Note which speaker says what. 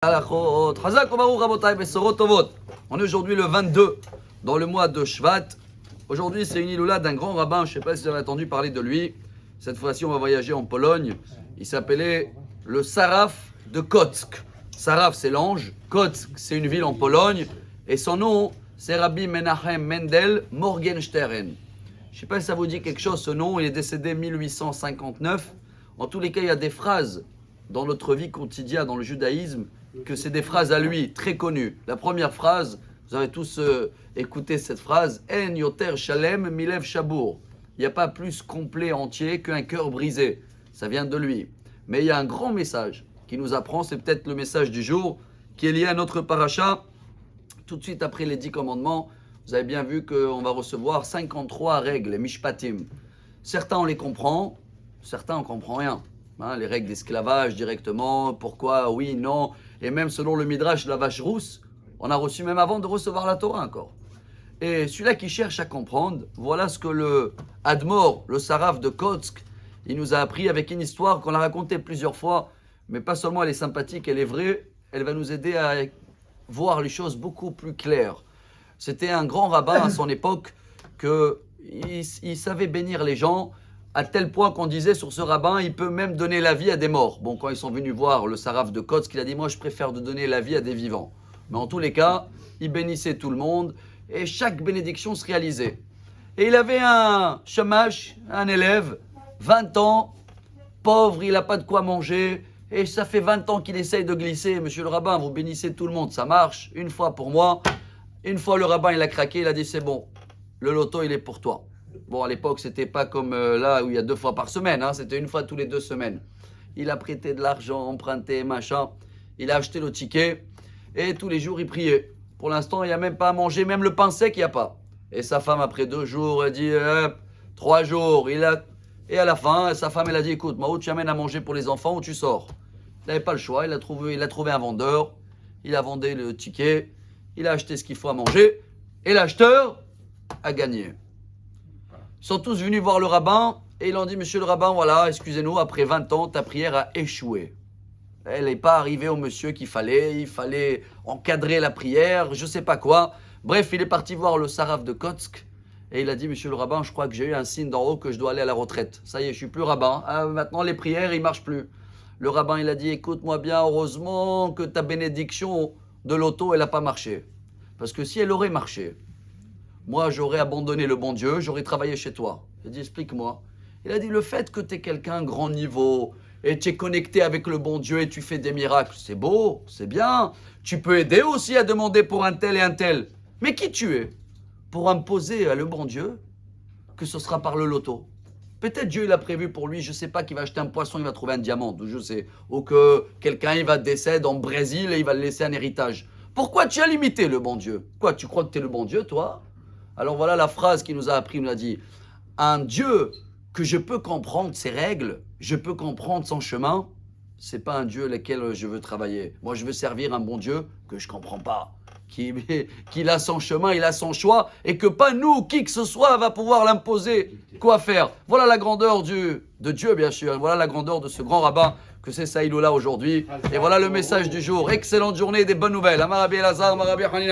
Speaker 1: On est aujourd'hui le 22 dans le mois de Shvat. Aujourd'hui, c'est une iloula d'un grand rabbin. Je ne sais pas si vous avez entendu parler de lui. Cette fois-ci, on va voyager en Pologne. Il s'appelait le Saraf de Kock. Saraf, c'est l'ange. Kock, c'est une ville en Pologne. Et son nom, c'est Rabbi Menachem Mendel Morgenstern. Je ne sais pas si ça vous dit quelque chose, ce nom. Il est décédé en 1859. En tous les cas, il y a des phrases dans notre vie quotidienne, dans le judaïsme, que c'est des phrases à lui, très connues. La première phrase, vous avez tous écouté cette phrase, « En yoter shalem milev shabour ». Il n'y a pas plus complet, entier qu'un cœur brisé. Ça vient de lui. Mais il y a un grand message qui nous apprend, c'est peut-être le message du jour, qui est lié à notre paracha. Tout de suite après les 10 commandements, vous avez bien vu qu'on va recevoir 53 règles, les mishpatim. Certains on les comprend, certains on ne comprend rien. Les règles d'esclavage directement, pourquoi, oui, non. Et même selon le Midrash de la vache rousse, on a reçu même avant de recevoir la Torah encore. Et celui-là qui cherche à comprendre, voilà ce que le Admor, le Saraf de Kock, il nous a appris avec une histoire qu'on a racontée plusieurs fois, mais pas seulement elle est sympathique, elle est vraie, elle va nous aider à voir les choses beaucoup plus claires. C'était un grand rabbin à son époque qu'il savait bénir les gens, à tel point qu'on disait sur ce rabbin, il peut même donner la vie à des morts. Bon, quand ils sont venus voir le Saraf de Kock, il a dit, moi je préfère de donner la vie à des vivants. Mais en tous les cas, il bénissait tout le monde et chaque bénédiction se réalisait. Et il avait un shamash, un élève, 20 ans, pauvre, il n'a pas de quoi manger, et ça fait 20 ans qu'il essaye de glisser. Monsieur le rabbin, vous bénissez tout le monde, ça marche, une fois pour moi. Une fois le rabbin il a craqué, il a dit, c'est bon, le loto il est pour toi. Bon, à l'époque, c'était pas comme là où il y a 2 fois par semaine, c'était une fois tous les 2 semaines. Il a prêté de l'argent, emprunté, machin. Il a acheté le ticket et tous les jours, il priait. Pour l'instant, il n'y a même pas à manger, même le pain sec, il n'y a pas. Et sa femme, après 2 jours, elle dit 3 jours. Et à la fin, sa femme, elle a dit, écoute, moi, ou tu amènes à manger pour les enfants ou tu sors. Il n'avait pas le choix, il a trouvé un vendeur. Il a vendu le ticket, il a acheté ce qu'il faut à manger et l'acheteur a gagné. Ils sont tous venus voir le rabbin et ils ont dit, monsieur le rabbin, voilà, excusez-nous, après 20 ans, ta prière a échoué. Elle n'est pas arrivée au monsieur qu'il fallait, il fallait encadrer la prière, je ne sais pas quoi. Bref, il est parti voir le Saraf de Kock et il a dit, monsieur le rabbin, je crois que j'ai eu un signe d'en haut que je dois aller à la retraite. Ça y est, je ne suis plus rabbin, maintenant les prières, ils ne marchent plus. Le rabbin, il a dit, écoute-moi bien, heureusement que ta bénédiction de l'auto, elle n'a pas marché. Parce que si elle aurait marché, moi, j'aurais abandonné le bon Dieu, j'aurais travaillé chez toi. Il a dit, explique-moi. Il a dit, le fait que tu es quelqu'un grand niveau et tu es connecté avec le bon Dieu et tu fais des miracles, c'est beau, c'est bien. Tu peux aider aussi à demander pour un tel et un tel. Mais qui tu es pour imposer à le bon Dieu que ce sera par le loto? Peut-être Dieu il a prévu pour lui, je ne sais pas, qu'il va acheter un poisson, il va trouver un diamant, je sais. Ou que quelqu'un il va décéder en Brésil et il va le laisser un héritage. Pourquoi tu as limité le bon Dieu? Quoi, tu crois que tu es le bon Dieu, toi? Alors voilà la phrase qu'il nous a appris, il nous a dit, un Dieu que je peux comprendre ses règles, je peux comprendre son chemin, c'est pas un Dieu lequel je veux travailler. Moi je veux servir un bon Dieu que je comprends pas, qu'il a son chemin, il a son choix, et que pas nous, qui que ce soit, va pouvoir l'imposer quoi faire. Voilà la grandeur de Dieu bien sûr, voilà la grandeur de ce grand rabbin que c'est Saïloula aujourd'hui, et voilà le message du jour. Excellente journée et des bonnes nouvelles. Amar Rabbi Elazar, Amar Rabbi Hanina.